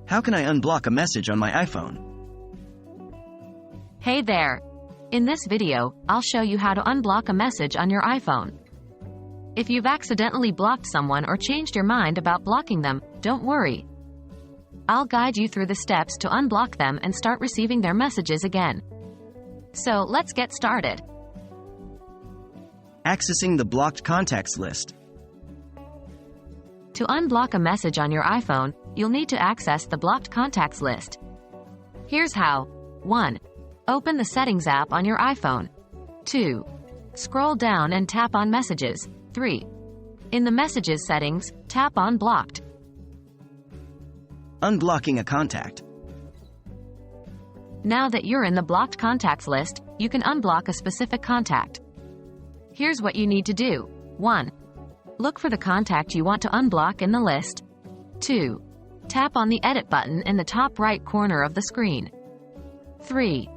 How can I unblock a message on my iPhone? Hey there! In this video, I'll show you how to unblock a message on your iPhone. If you've accidentally blocked someone or changed your mind about blocking them, don't worry. I'll guide you through the steps to unblock them and start receiving their messages again. So let's get started. Accessing the blocked contacts list. To unblock a message on your iPhone, you'll need to access the blocked contacts list. Here's how. 1. Open the Settings app on your iPhone. 2. Scroll down and tap on Messages. 3. In the Messages settings, tap on Blocked. Unblocking a contact. Now that you're in the blocked contacts list, you can unblock a specific contact. Here's what you need to do. 1. Look for the contact you want to unblock in the list. 2. Tap on the Edit button in the top right corner of the screen. 3.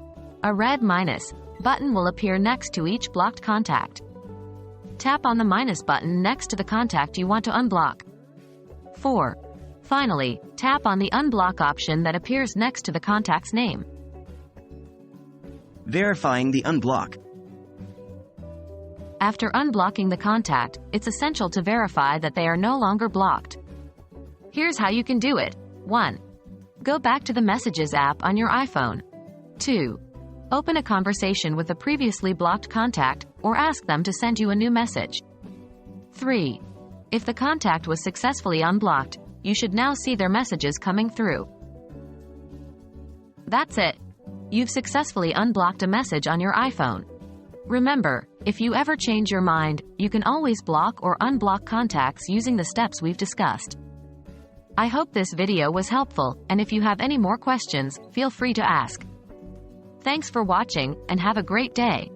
A red minus button will appear next to each blocked contact. Tap on the minus button next to the contact you want to unblock. 4. Finally, tap on the Unblock option that appears next to the contact's name. Verifying the unblock. After unblocking the contact, it's essential to verify that they are no longer blocked. Here's how you can do it. 1. Go back to the Messages app on your iPhone. 2. Open a conversation with a previously blocked contact, or ask them to send you a new message. 3. If the contact was successfully unblocked, you should now see their messages coming through. That's it. You've successfully unblocked a message on your iPhone. Remember, if you ever change your mind, you can always block or unblock contacts using the steps we've discussed. I hope this video was helpful, and if you have any more questions, feel free to ask. Thanks for watching, and have a great day.